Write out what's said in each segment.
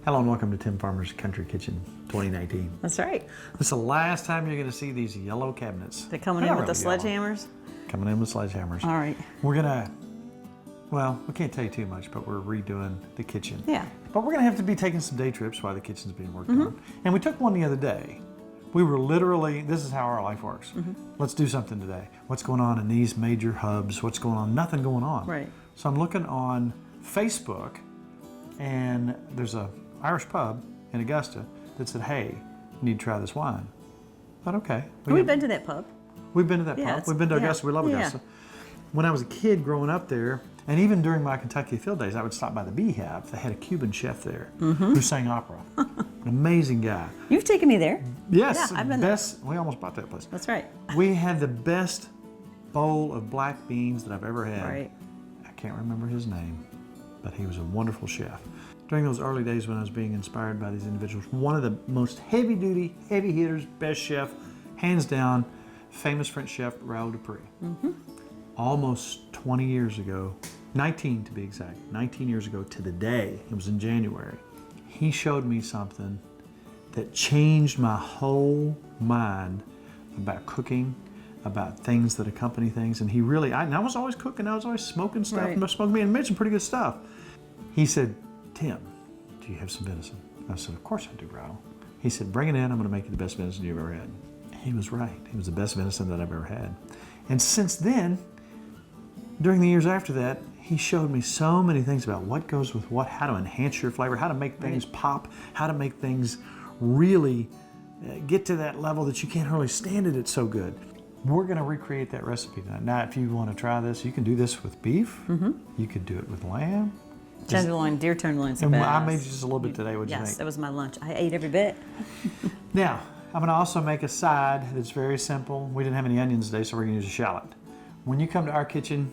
Hello and welcome to Tim Farmer's Country Kitchen 2019. That's right. This is the last time you're going to see these yellow cabinets. They're coming in with the sledgehammers? Coming in with sledgehammers. All right. We're going to, well, we can't tell you too much, but we're redoing the kitchen. Yeah. But we're going to have to be taking some day trips while the kitchen's being worked on. And we took one the other day. We were literally, this is how our life works. Let's do something today. What's going on in these major hubs? What's going on? Nothing going on. Right. So I'm looking on Facebook, and there's a Irish pub in Augusta that said, hey, you need to try this wine. I thought, okay. We've been to that pub. We've been to that pub. We've been to Augusta. We love Augusta. When I was a kid growing up there, and even during my Kentucky field days, I would stop by the Beehive. They had a Cuban chef there who sang opera. An amazing guy. You've taken me there. Yes. Yeah, I've been best, we almost bought that place. That's right. We had the best bowl of black beans that I've ever had. Right. I can't remember his name, but he was a wonderful chef. During those early days when I was being inspired by these individuals, one of the most heavy-duty, heavy hitters, best chef, hands down, famous French Chef Raoul. Almost 20 years ago, 19 to be exact, 19 years ago to the day, it was in January, he showed me something that changed my whole mind about cooking, about things that accompany things. And he really, I was always cooking, I was always smoking stuff, smoking meat, and made some pretty good stuff. He said, Tim, do you have some venison? I said, of course I do, Raoul. He said, bring it in, I'm gonna make you the best venison you've ever had. He was right, it was the best venison that I've ever had. And since then, during the years after that, he showed me so many things about what goes with what, how to enhance your flavor, how to make things pop, how to make things really get to that level that you can't hardly stand it, it's so good. We're gonna recreate that recipe tonight. Now, if you wanna try this, you can do this with beef, you could do it with lamb. Tenderloin, deer tenderloin's the And best. I made just a little bit today, what'd you think? Yes, that was my lunch. I ate every bit. Now, I'm gonna also make a side that's very simple. We didn't have any onions today, so we're gonna use a shallot. When you come to our kitchen,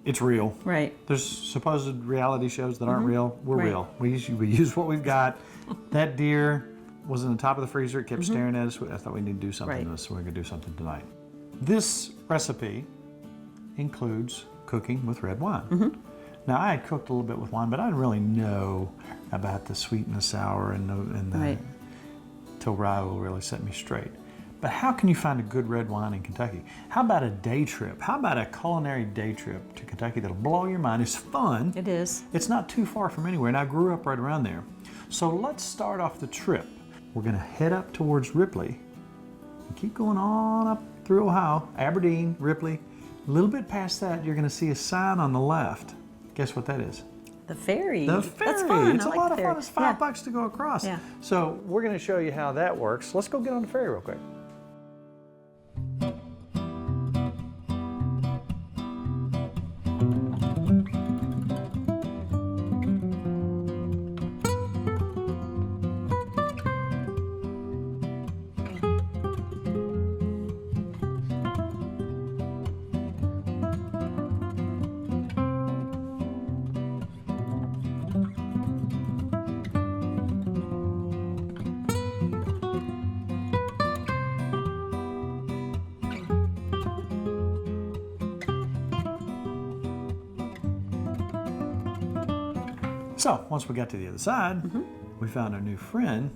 it's real. Right. There's supposed reality shows that aren't real. We're real. We use what we've got. That deer was in the top of the freezer. It kept staring at us. I thought we need to do something to this, so we're gonna do something tonight. This recipe includes cooking with red wine. Now, I had cooked a little bit with wine, but I didn't really know about the sweet and the sour and the till Raoul really set me straight. But how can you find a good red wine in Kentucky? How about a day trip? How about a culinary day trip to Kentucky that'll blow your mind? It's fun. It is. It's not too far from anywhere, and I grew up right around there. So let's start off the trip. We're gonna head up towards Ripley and keep going on up through Ohio, Aberdeen, Ripley. A little bit past that, you're gonna see a sign on the left. Guess what that is? The ferry. The ferry. That's fun. It's I a like lot the of ferry. fun. It's $5 to go across. Yeah. So we're going to show you how that works. Let's go get on the ferry real quick. So once we got to the other side, we found our new friend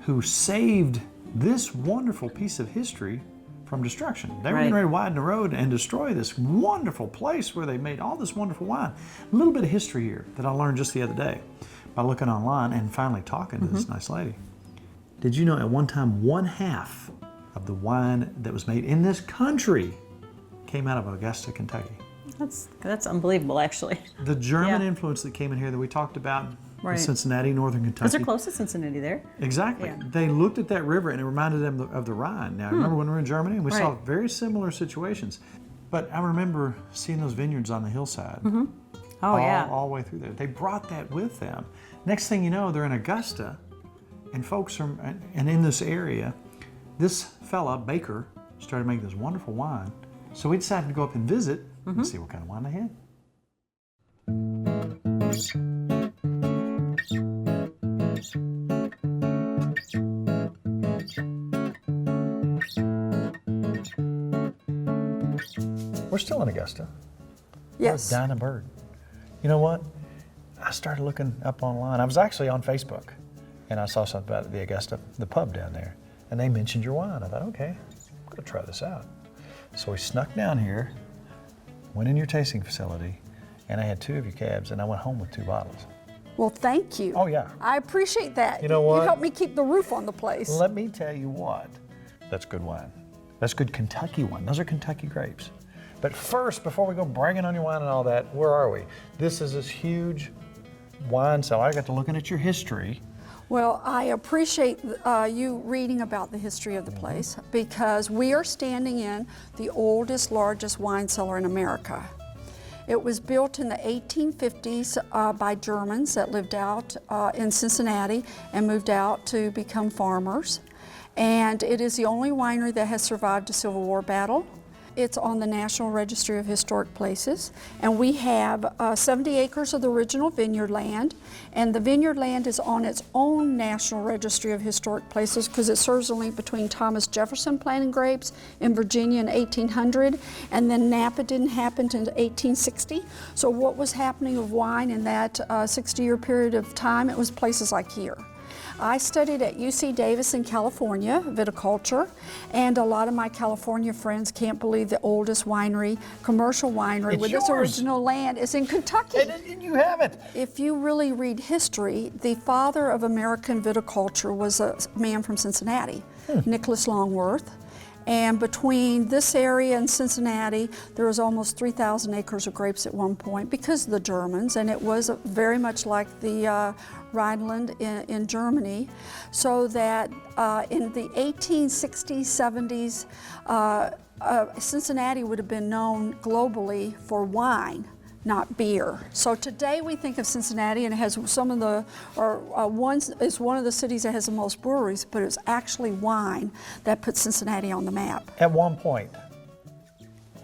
who saved this wonderful piece of history from destruction. They were getting ready to widen the road and destroy this wonderful place where they made all this wonderful wine. A little bit of history here that I learned just the other day by looking online and finally talking to this nice lady. Did you know at one time 1/2 of the wine that was made in this country came out of Augusta, Kentucky? That's unbelievable, actually. The German influence that came in here that we talked about in Cincinnati, northern Kentucky. Because they're close to Cincinnati there. Exactly. Yeah. They looked at that river and it reminded them of the Rhine. Now, I remember when we were in Germany and we saw very similar situations. But I remember seeing those vineyards on the hillside. All the way through there. They brought that with them. Next thing you know, they're in Augusta and folks are, and in this area, this fella, Baker, started making this wonderful wine. So we decided to go up and visit and see what kind of wine they had. We're still in Augusta. Yes. Dinah Bird. You know what? I started looking up online. I was actually on Facebook, and I saw something about the Augusta, the pub down there, and they mentioned your wine. I thought, okay, I'm gonna try this out. So we snuck down here, went in your tasting facility, and I had 2 of your cabs, and I went home with 2 bottles. Well, thank you. Oh, yeah. I appreciate that. You know what? You helped me keep the roof on the place. Let me tell you what, that's good wine. That's good Kentucky wine. Those are Kentucky grapes. But first, before we go bragging on your wine and all that, where are we? This is this huge wine cellar. I got to looking at your history. Well, I appreciate you reading about the history of the place because we are standing in the oldest, largest wine cellar in America. It was built in the 1850s by Germans that lived out in Cincinnati and moved out to become farmers. And it is the only winery that has survived a Civil War battle. It's on the National Registry of Historic Places, and we have 70 acres of the original vineyard land, and the vineyard land is on its own National Registry of Historic Places because it serves a link between Thomas Jefferson planting grapes in Virginia in 1800, and then Napa didn't happen until 1860. So what was happening of wine in that 60-year period of time, it was places like here. I studied at UC Davis in California, viticulture, and a lot of my California friends can't believe the oldest winery, commercial winery, with its original land is in Kentucky. And you have it. If you really read history, the father of American viticulture was a man from Cincinnati, Nicholas Longworth. And between this area and Cincinnati, there was almost 3,000 acres of grapes at one point because of the Germans, and it was very much like the Rhineland in Germany. So that in the 1860s, 70s, Cincinnati would have been known globally for wine, not beer. So today we think of Cincinnati and it has some of the, is one of the cities that has the most breweries, but it's actually wine that put Cincinnati on the map. At one point,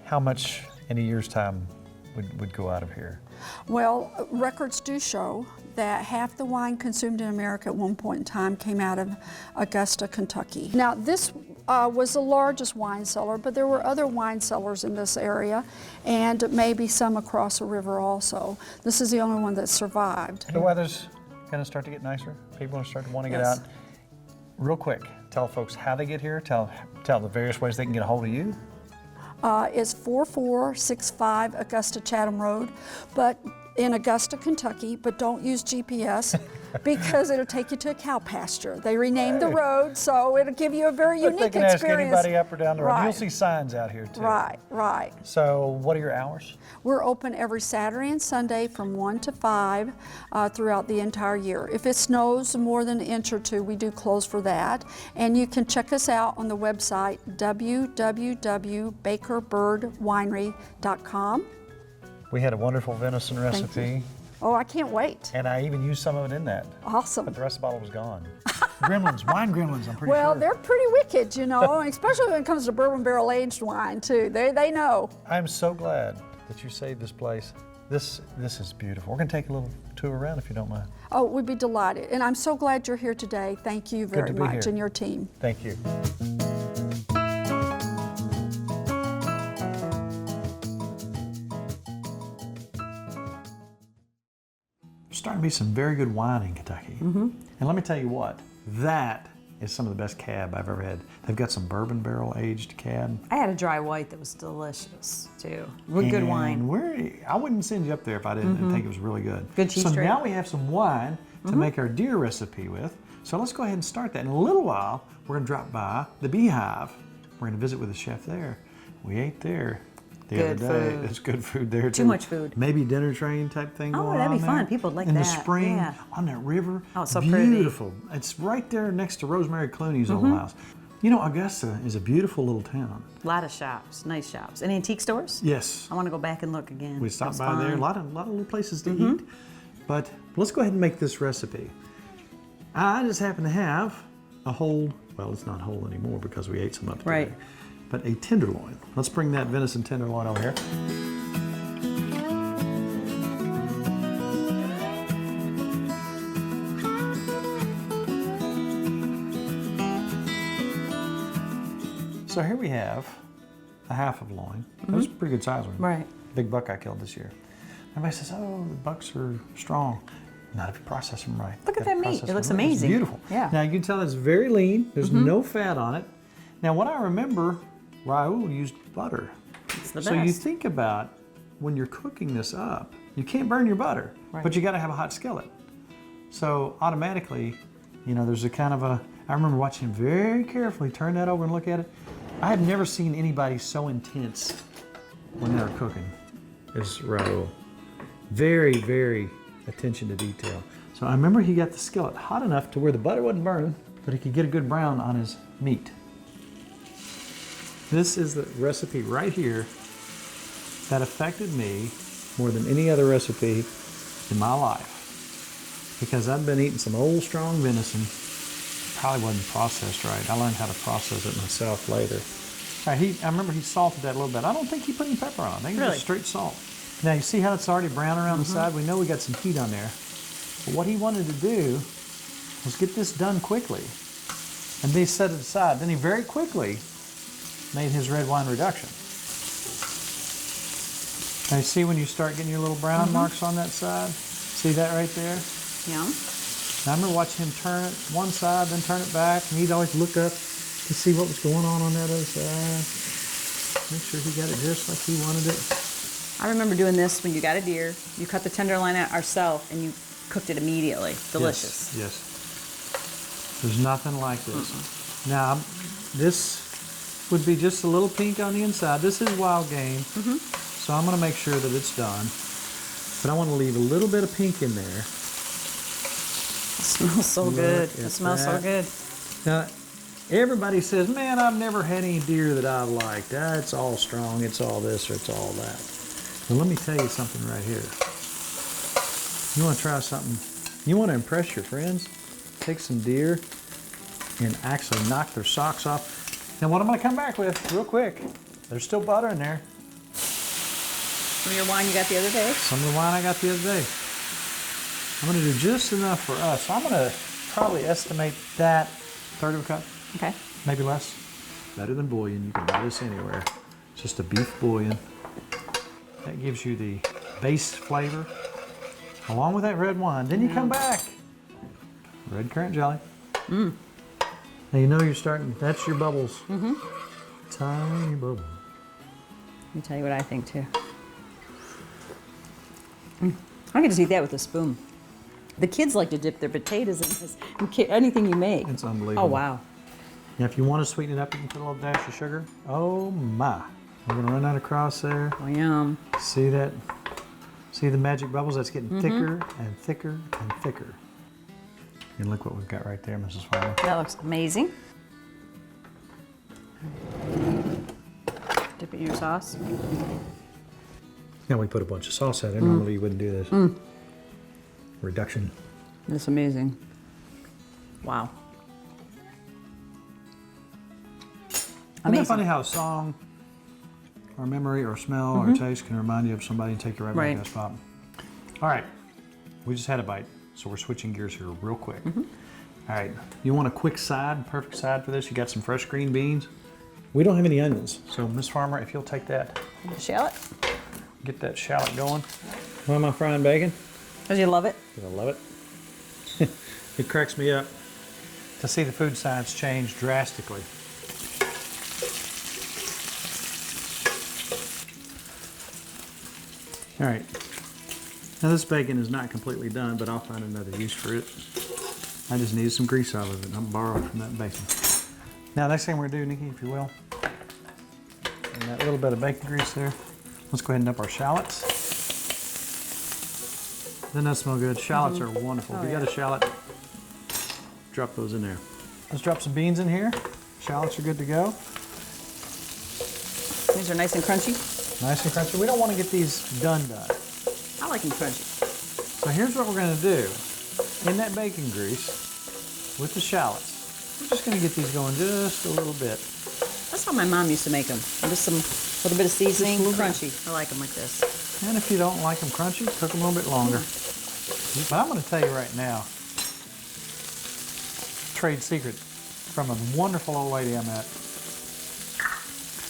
how much in a year's time would go out of here? Well, records do show that half the wine consumed in America at one point in time came out of Augusta, Kentucky. Now this was the largest wine cellar, but there were other wine cellars in this area and maybe some across the river also. This is the only one that survived. The weather's gonna start to get nicer. People are starting to want to get out. Real quick, tell folks how they get here, tell the various ways they can get a hold of you. It's 4465 Augusta Chatham Road, but in Augusta, Kentucky, but don't use GPS because it'll take you to a cow pasture. They renamed the road, so it'll give you a very unique experience. They can ask anybody up or down the road. Right. You'll see signs out here too. Right, right. So what are your hours? We're open every Saturday and Sunday from 1 to 5 throughout the entire year. If it snows more than an inch or two, we do close for that. And you can check us out on the website www.bakerbirdwinery.com. We had a wonderful venison recipe. Oh, I can't wait. And I even used some of it in that. Awesome. But the rest of the bottle was gone. Gremlins, wine gremlins, I'm pretty sure. Well, they're pretty wicked, you know, especially when it comes to bourbon barrel aged wine too. They know. I'm so glad that you saved this place. This is beautiful. We're gonna take a little tour around if you don't mind. Oh, we'd be delighted. And I'm so glad you're here today. Thank you very much, here. and your team. Thank you. There's starting to be some very good wine in Kentucky. And let me tell you what, that is some of the best cab I've ever had. They've got some bourbon barrel aged cab. I had a dry white that was delicious too. Good wine. I wouldn't send you up there if I didn't think it was really good. Good cheese So straight. now we have some wine to make our deer recipe with. So let's go ahead and start that. In a little while, we're gonna drop by the Beehive. We're gonna visit with the chef there. We ate there the other Good day. food. It's good food there too. Too much food. Maybe dinner train type thing going on that'd be there. fun. People would like in that. the spring Yeah. on that river. Oh, it's so pretty. Beautiful. It's right there next to Rosemary Clooney's old house. You know, Augusta is a beautiful little town. A lot of shops, nice shops. Any antique stores? Yes. I want to go back and look again. We That stopped was by there. A fun. lot of little places to eat. But let's go ahead and make this recipe. I just happen to have a whole, well, it's not whole anymore because we ate some of it today, Right. but a tenderloin. Let's bring that venison tenderloin over here. So here we have a half of loin. That's a pretty good size one. Right. Big buck I killed this year. Everybody says, oh, the bucks are strong. Not if you process them right. Look at that meat. It looks It's amazing. beautiful. Yeah. Now you can tell it's very lean. There's no fat on it. Now what I remember, Raoul used butter. It's the best. So you think about when you're cooking this up, you can't burn your butter, but you got to have a hot skillet. So automatically, you know, there's a kind of a, I remember watching him very carefully turn that over and look at it. I had never seen anybody so intense when they were cooking as Raoul. Very, very attention to detail. So I remember he got the skillet hot enough to where the butter wasn't burning, but he could get a good brown on his meat. This is the recipe right here that affected me more than any other recipe in my life. Because I've been eating some old strong venison. Probably wasn't processed right. I learned how to process it myself later. I remember he salted that a little bit. I don't think he put any pepper on it. I think it was just straight salt. Now you see how it's already brown around the side? We know we got some heat on there. But what he wanted to do was get this done quickly. And then he set it aside. Then he very quickly made his red wine reduction. Now you see when you start getting your little brown marks on that side? See that right there? Yeah. Now I remember watching him turn it one side, then turn it back, and he'd always look up to see what was going on that other side. Make sure he got it just like he wanted it. I remember doing this when you got a deer. You cut the tenderloin out ourselves, and you cooked it immediately. Delicious. Yes. There's nothing like this. Now, this would be just a little pink on the inside. This is wild game, so I'm going to make sure that it's done. But I want to leave a little bit of pink in there. It smells so good. It smells so good. Now, everybody says, man, I've never had any deer that I liked. It's all strong, it's all this, or it's all that. Well, let me tell you something right here. You want to try something, you want to impress your friends, take some deer and actually knock their socks off. Now what I'm going to come back with real quick, there's still butter in there. Some of your wine you got the other day? Some of the wine I got the other day. I'm going to do just enough for us. So I'm going to probably estimate that third of a cup. Okay. Maybe less. Better than bouillon. You can buy this anywhere. It's just a beef bouillon. That gives you the base flavor along with that red wine. Then you come back. Red currant jelly. Now you know you're starting, that's your bubbles. Tiny bubbles. Let me tell you what I think too. I could just eat that with a spoon. The kids like to dip their potatoes in this. Anything you make. It's unbelievable. Oh, wow. Now if you want to sweeten it up, you can put a little dash of sugar. Oh my. We're going to run that across there. Oh, yum. See that? See the magic bubbles? That's getting thicker and thicker and thicker. And look what we've got right there, Mrs. Farmer. That looks amazing. Dip it in your sauce. Now we put a bunch of sauce in there. Normally you wouldn't do this. Reduction. That's amazing. Wow. Isn't it funny how a song or memory or smell or taste can remind you of somebody and take you right back to that spot? All right, we just had a bite, so we're switching gears here real quick. All right, you want a quick side, perfect side for this? You got some fresh green beans. We don't have any onions, so Miss Farmer, if you'll take that. Shallot? Get that shallot going. Why am I frying bacon? Because you love it? Because I love it. It cracks me up to see the food science change drastically. All right, now this bacon is not completely done, but I'll find another use for it. I just needed some grease out of it, and I'm borrowing from that bacon. Now, next thing we're gonna do, Nikki, if you will, and that little bit of bacon grease there, let's go ahead and dump our shallots. Doesn't that smell good? Shallots are wonderful. If you got a shallot, drop those in there. Let's drop some beans in here. Shallots are good to go. These are nice and crunchy. Nice and crunchy. We don't want to get these done. I like them crunchy. So here's what we're going to do. In that bacon grease, with the shallots, we're just going to get these going just a little bit. That's how my mom used to make them. Just some little bit of seasoning, crunchy. I like them like this. And if you don't like them crunchy, cook them a little bit longer. But I'm going to tell you right now, trade secret from a wonderful old lady I met.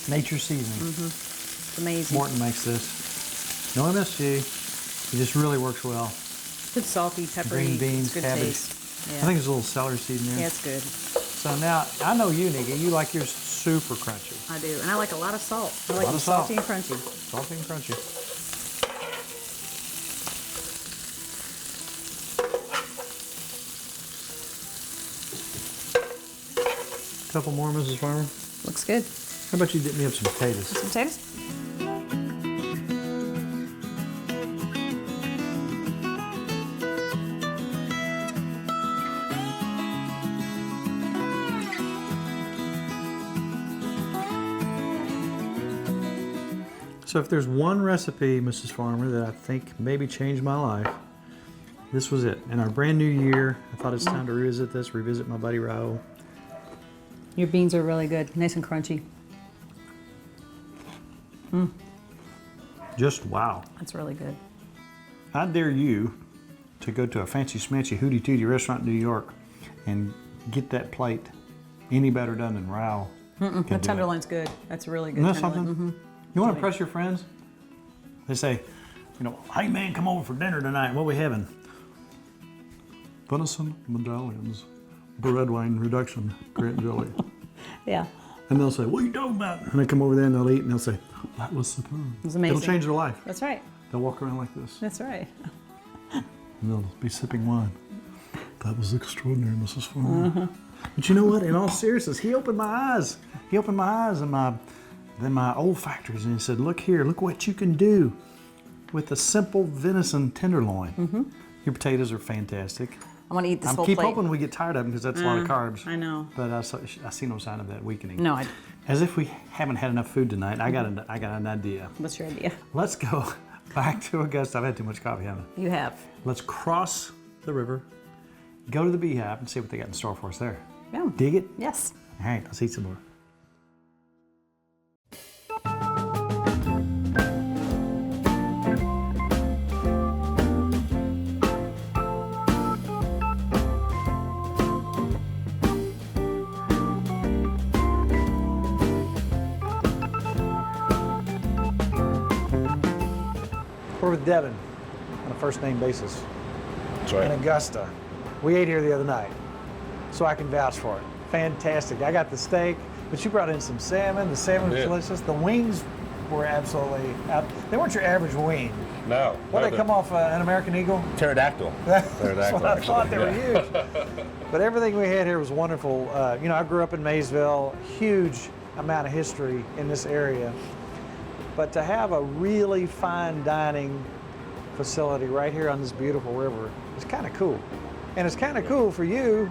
Nature's Seasoning. It's amazing. Morton makes this. No MSG. It just really works well. Good salty, peppery. Green beans, it's good cabbage. taste. Yeah. I think there's a little celery seed in there. Yeah, it's good. So now, I know you, Nikki. You like yours super crunchy. I do, and I like a lot of salt. I like lot it of salt. salty and crunchy. Salty and crunchy. Couple more, Mrs. Farmer. Looks good. How about you dip me up some potatoes? Some potatoes? So if there's one recipe, Mrs. Farmer, that I think maybe changed my life, this was it. In our brand new year, I thought it's time to revisit my buddy Raoul. Your beans are really good, nice and crunchy. Just wow. That's really good. I dare you to go to a fancy smancy hootie tootie restaurant in New York and get that plate any better done than Raoul. The tenderloin's good. That's really good. Isn't that tenderloin. something? You want to impress your friends? They say, you know, hey man, come over for dinner tonight. What are we having? Venison medallions, red wine reduction, grape jelly. Yeah, And they'll say, what are you talking about? And they come over there and they'll eat and they'll say, that was superb. it's amazing. It'll change their life. That's right. They'll walk around like this That's right. and they'll be sipping wine. That was extraordinary, Mrs. Farmer. But you know what? In all seriousness, he opened my eyes. He opened my eyes and my olfactories, and he said, look here, look what you can do with a simple venison tenderloin. Your potatoes are fantastic. I want to eat this whole Keep plate. hoping we get tired of them because that's a lot of carbs. I know. But I see no sign of that weakening. No, As if we haven't had enough food tonight, I got an idea. what's your idea? Let's go back to Augusta. I've had too much coffee, haven't I? You have. Let's cross the river, go to the Beehive, and see what they got in store for us there. Yeah. Dig it? Yes. All right, let's eat some more. We're with Devin on a first name basis That's in right. Augusta. We ate here the other night, so I can vouch for it. Fantastic. I got the steak, but you brought in some salmon. The salmon was Yeah. delicious. The wings were absolutely they weren't your average wing. No. What, they come off an American Eagle? Pterodactyl. That's Pterodactyl, what I thought. They were yeah. huge. But everything we had here was wonderful. You know, I grew up in Maysville, huge amount of history in this area. But to have a really fine dining facility right here on this beautiful river is kind of cool. And it's kind of cool for you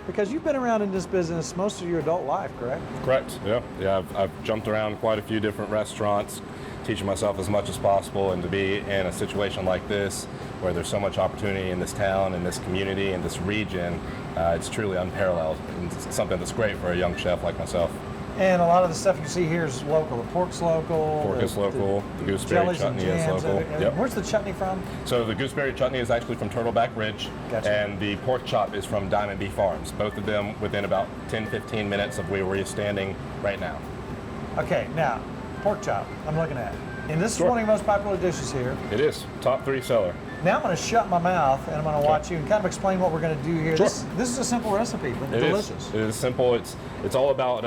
because you've been around in this business most of your adult life, correct? Correct. Yeah. Yeah. I've jumped around quite a few different restaurants, teaching myself as much as possible, and to be in a situation like this, where there's so much opportunity in this town, in this community, in this region, it's truly unparalleled, and it's something that's great for a young chef like myself. And a lot of the stuff you see here is local. The pork's local. Pork is local. The gooseberry jellies and chutney is jams, local. everything. Yep. Where's the chutney from? So the gooseberry chutney is actually from Turtleback Ridge, Gotcha. and the pork chop is from Diamond Bee Farms. Both of them within about 10-15 minutes of where we're standing right now. Okay, now, pork chop, I'm looking at. And this Sure. is one of your most popular dishes here. It is top 3 seller. Now I'm going to shut my mouth and I'm going to watch you and kind of explain what we're going to do here. Sure. This is a simple recipe, but It delicious. is. It is simple. It's all about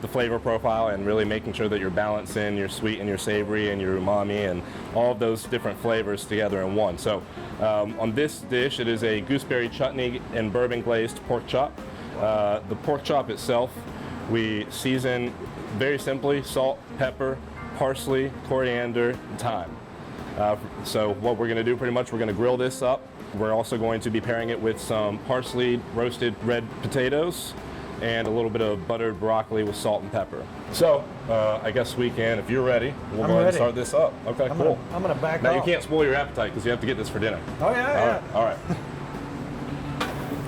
the flavor profile and really making sure that you're balancing your sweet and your savory and your umami and all of those different flavors together in one. So on this dish, it is a gooseberry chutney and bourbon glazed pork chop. The pork chop itself, we season very simply: salt, pepper, parsley, coriander, and thyme. So what we're going to do pretty much, we're going to grill this up. We're also going to be pairing it with some parsley roasted red potatoes and a little bit of buttered broccoli with salt and pepper. So I guess we can, if you're ready, we'll I'm go ahead ready. and start this up. Okay, cool. I'm going to back Now off. you can't spoil your appetite because you have to get this for dinner. Oh, yeah. All right.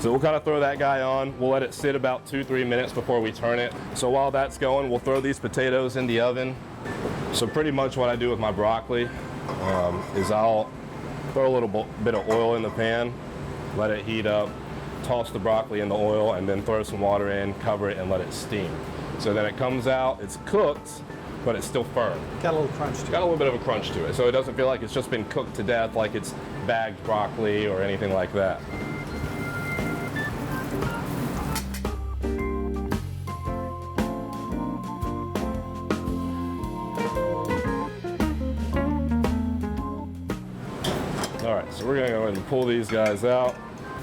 So we'll kind of throw that guy on. We'll let it sit about 2-3 minutes before we turn it. So while that's going, we'll throw these potatoes in the oven. So pretty much what I do with my broccoli is I'll throw a little bit of oil in the pan, let it heat up, toss the broccoli in the oil, and then throw some water in, cover it, and let it steam. So then it comes out, it's cooked, but it's still firm. Got a little crunch to it. Got a little bit of a crunch to it, so it doesn't feel like it's just been cooked to death, like it's bagged broccoli or anything like that. All right, so we're gonna go ahead and pull these guys out,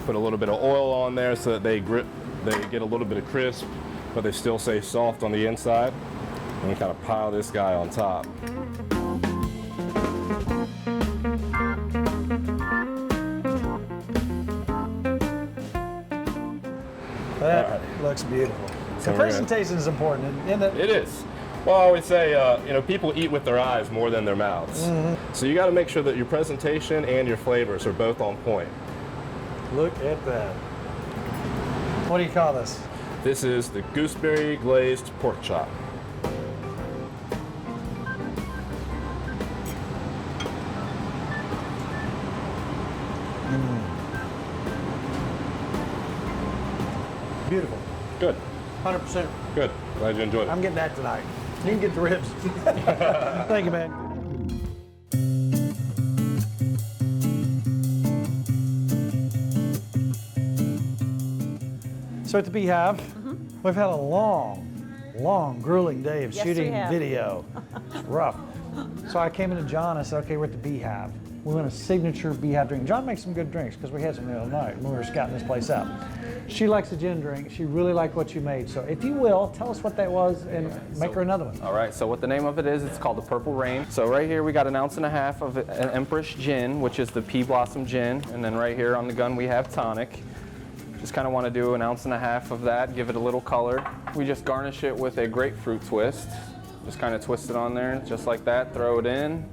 put a little bit of oil on there so that they get a little bit of crisp, but they still stay soft on the inside. And we kind of pile this guy on top. That looks beautiful. So The presentation is important, isn't it? It is. Well, I always say, you know, people eat with their eyes more than their mouths. So you got to make sure that your presentation and your flavors are both on point. Look at that. What do you call this? This is the gooseberry glazed pork chop. Beautiful. Good, 100%. good. Glad you enjoyed it. I'm getting that tonight. You can get the ribs. Thank you, man. So at the Beehive, we've had a long, grueling day of Yes, we shooting have. video. It's rough. So I came into John, I said, okay, we're at the Beehive. We want a signature Beehive drink. John makes some good drinks because we had some the other night when we were scouting this place out. She likes a gin drink. She really liked what you made. So if you will, tell us what that was and make her another one. All right, so what the name of it is, it's called the Purple Rain. So right here we got 1.5 ounces of an Empress gin, which is the pea blossom gin. And then right here on the gun we have tonic. Just kind of want to do 1.5 ounces of that, give it a little color. We just garnish it with a grapefruit twist. Just kind of twist it on there, just like that, throw it in,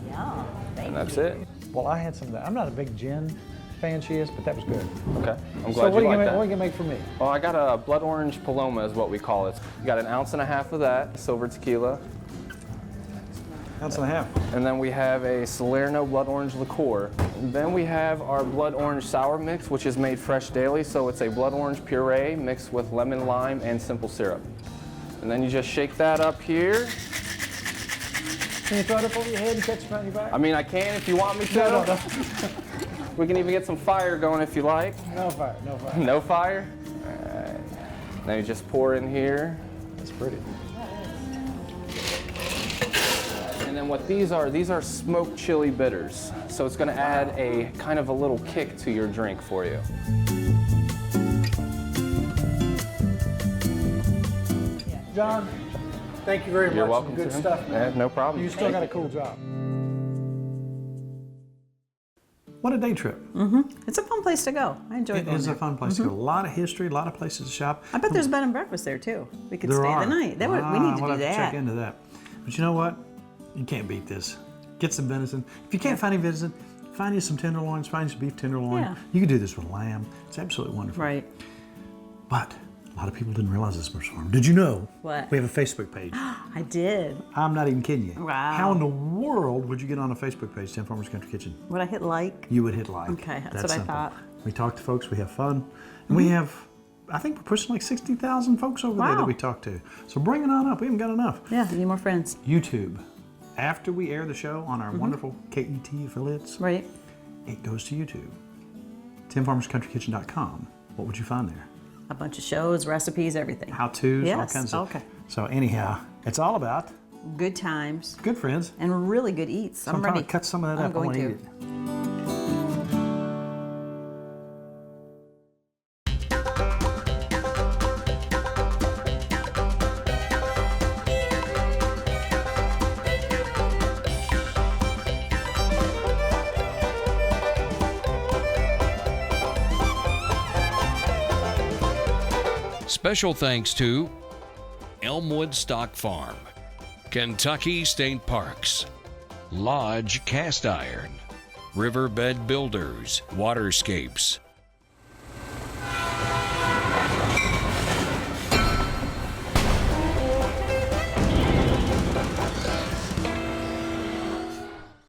Yeah, and that's it. Well, I had some of that. I'm not a big gin fan, she is, but that was good. Okay, I'm So glad what you are like you that. gonna make for me? Well, I got a blood orange paloma is what we call it. You got 1.5 ounces of that, silver tequila. 1.5 ounces. And then we have a Salerno blood orange liqueur. And then we have our blood orange sour mix, which is made fresh daily. So it's a blood orange puree mixed with lemon, lime, and simple syrup. And then you just shake that up here. Can you throw it up over your head and catch it on your back? I mean, I can if you want me to. No. We can even get some fire going if you like. No fire, no fire. No fire? All right. Now you just pour in here. That's pretty. And then what these are smoked chili bitters. So it's gonna add a kind of a little kick to your drink for you. John, thank you very much. You're welcome. Good sir. stuff. Yeah, no problem. You still got a cool job. What a day trip. It's a fun place to go. I enjoy It going is there. a fun place to go. A lot of history, a lot of places to shop. I bet there's bed and breakfast there too. We could There stay are. the night. We need to We'll do have that. to check into that. But you know what? You can't beat this. Get some venison. If you can't find any venison, find you some tenderloins, find you some beef tenderloin. Yeah. You can do this with lamb. It's absolutely wonderful. Right. But a lot of people didn't realize this much farm. Did you know? What? We have a Facebook page. I did. I'm not even kidding you. Wow. How in the world would you get on a Facebook page, 10 Farmers Country Kitchen? Would I hit like? You would hit like. Okay, that's what I simple. thought. We talk to folks, we have fun, and we have, I think we're pushing like 60,000 folks over there that Wow. we talk to. So bring it on up. We haven't got enough. Yeah, need more friends. YouTube. After we air the show on our wonderful KET affiliates, Right. it goes to YouTube. 10farmerscountrykitchen.com. What would you find there? A bunch of shows, recipes, everything. How-tos, all Yes, kinds of. okay. So anyhow, it's all about Good times good friends. and really good eats. So I'm trying ready. to cut some of that I'm up. I want going to to. eat it. Special thanks to Elmwood Stock Farm, Kentucky State Parks, Lodge Cast Iron, Riverbed Builders, Waterscapes,